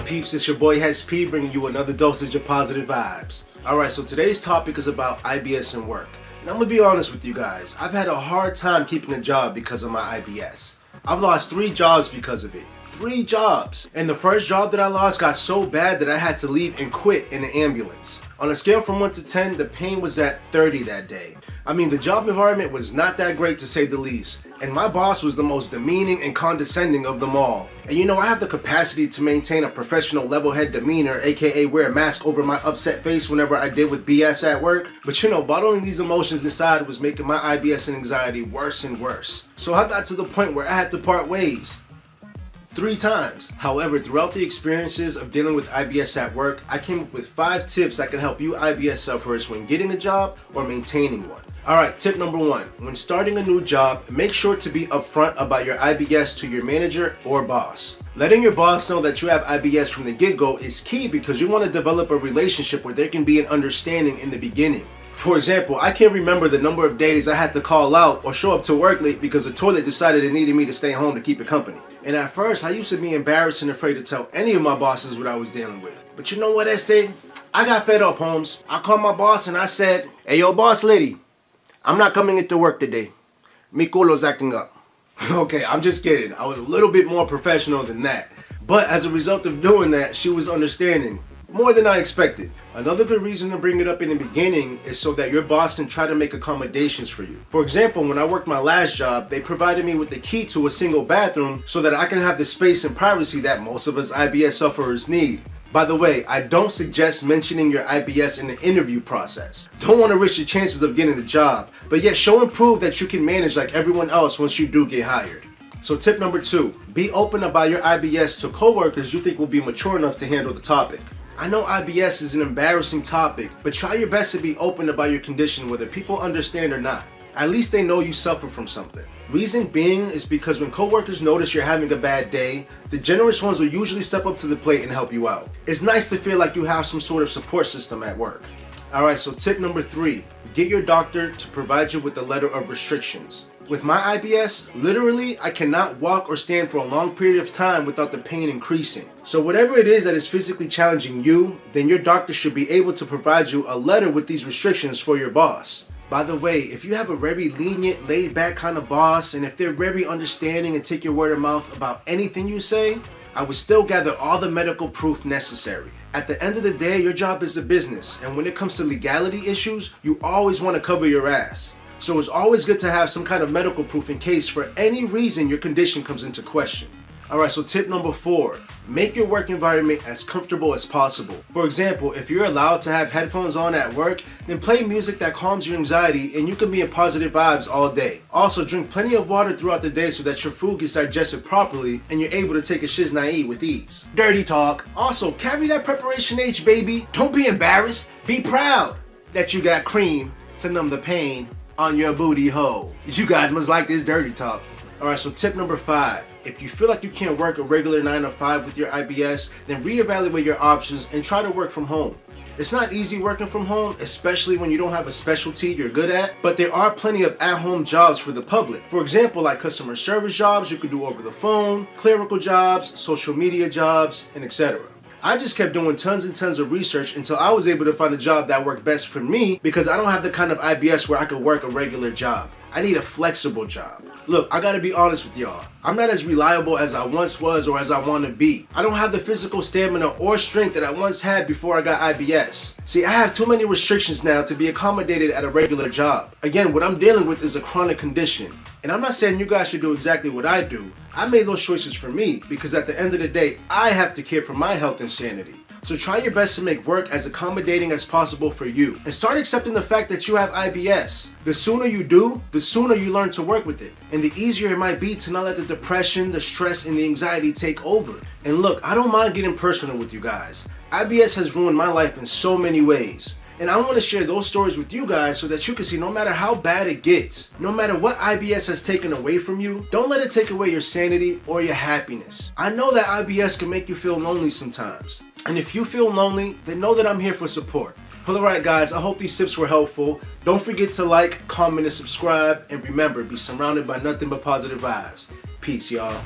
peeps? It's your boy SP bringing you another dosage of positive vibes. Alright, so today's topic is about IBS and work. And I'm gonna be honest with you guys, I've had a hard time keeping a job because of my IBS. I've lost 3 jobs because of it. 3 jobs. And the first job that I lost got so bad that I had to leave and quit in an ambulance. On a scale from 1 to 10, the pain was at 30 that day. I mean, the job environment was not that great to say the least. And my boss was the most demeaning and condescending of them all. And you know, I have the capacity to maintain a professional level-head demeanor, aka wear a mask over my upset face whenever I deal with BS at work. But you know, bottling these emotions inside was making my IBS and anxiety worse and worse. So I got to the point where I had to part ways. 3 times. However, throughout the experiences of dealing with IBS at work, I came up with 5 tips that can help you IBS sufferers when getting a job or maintaining one. Alright, tip number 1. When starting a new job, make sure to be upfront about your IBS to your manager or boss. Letting your boss know that you have IBS from the get-go is key because you want to develop a relationship where there can be an understanding in the beginning. For example, I can't remember the number of days I had to call out or show up to work late because the toilet decided it needed me to stay home to keep it company. And at first, I used to be embarrassed and afraid to tell any of my bosses what I was dealing with. But you know what I said? I got fed up, Holmes. I called my boss and I said, "Hey, yo, boss lady, I'm not coming into work today. Mi culo's acting up." Okay, I'm just kidding. I was a little bit more professional than that. But as a result of doing that, she was understanding. More than I expected. Another good reason to bring it up in the beginning is so that your boss can try to make accommodations for you. For example, when I worked my last job, they provided me with the key to a single bathroom so that I can have the space and privacy that most of us IBS sufferers need. By the way, I don't suggest mentioning your IBS in the interview process. Don't want to risk your chances of getting the job, but yet show and prove that you can manage like everyone else once you do get hired. So tip number 2, be open about your IBS to coworkers you think will be mature enough to handle the topic. I know IBS is an embarrassing topic, but try your best to be open about your condition whether people understand or not. At least they know you suffer from something. Reason being is because when coworkers notice you're having a bad day, the generous ones will usually step up to the plate and help you out. It's nice to feel like you have some sort of support system at work. Alright, so tip number 3, get your doctor to provide you with a letter of restrictions. With my IBS, literally, I cannot walk or stand for a long period of time without the pain increasing. So whatever it is that is physically challenging you, then your doctor should be able to provide you a letter with these restrictions for your boss. By the way, if you have a very lenient, laid-back kind of boss, and if they're very understanding and take your word of mouth about anything you say, I would still gather all the medical proof necessary. At the end of the day, your job is a business, and when it comes to legality issues, you always want to cover your ass. So it's always good to have some kind of medical proof in case for any reason your condition comes into question. Alright, so tip number 4, make your work environment as comfortable as possible. For example, if you're allowed to have headphones on at work, then play music that calms your anxiety and you can be in positive vibes all day. Also, drink plenty of water throughout the day so that your food gets digested properly and you're able to take a shiznai with ease. Dirty talk. Also, carry that preparation H, baby. Don't be embarrassed. Be proud that you got cream to numb the pain on your booty hole. You guys must like this dirty talk. Alright, so tip number 5. If you feel like you can't work a regular 9 to 5 with your IBS, then reevaluate your options and try to work from home. It's not easy working from home, especially when you don't have a specialty you're good at, but there are plenty of at-home jobs for the public. For example, like customer service jobs you could do over the phone, clerical jobs, social media jobs, and etc. I just kept doing tons and tons of research until I was able to find a job that worked best for me because I don't have the kind of IBS where I could work a regular job. I need a flexible job. Look, I gotta be honest with y'all. I'm not as reliable as I once was or as I want to be. I don't have the physical stamina or strength that I once had before I got IBS. See, I have too many restrictions now to be accommodated at a regular job. Again, what I'm dealing with is a chronic condition. And I'm not saying you guys should do exactly what I do. I made those choices for me because at the end of the day, I have to care for my health and sanity. So try your best to make work as accommodating as possible for you. And start accepting the fact that you have IBS. The sooner you do, the sooner you learn to work with it. And the easier it might be to not let the depression, the stress, and the anxiety take over. And look, I don't mind getting personal with you guys. IBS has ruined my life in so many ways. And I want to share those stories with you guys so that you can see no matter how bad it gets, no matter what IBS has taken away from you, don't let it take away your sanity or your happiness. I know that IBS can make you feel lonely sometimes. And if you feel lonely, then know that I'm here for support. Well, alright guys, I hope these tips were helpful. Don't forget to like, comment, and subscribe. And remember, be surrounded by nothing but positive vibes. Peace, y'all.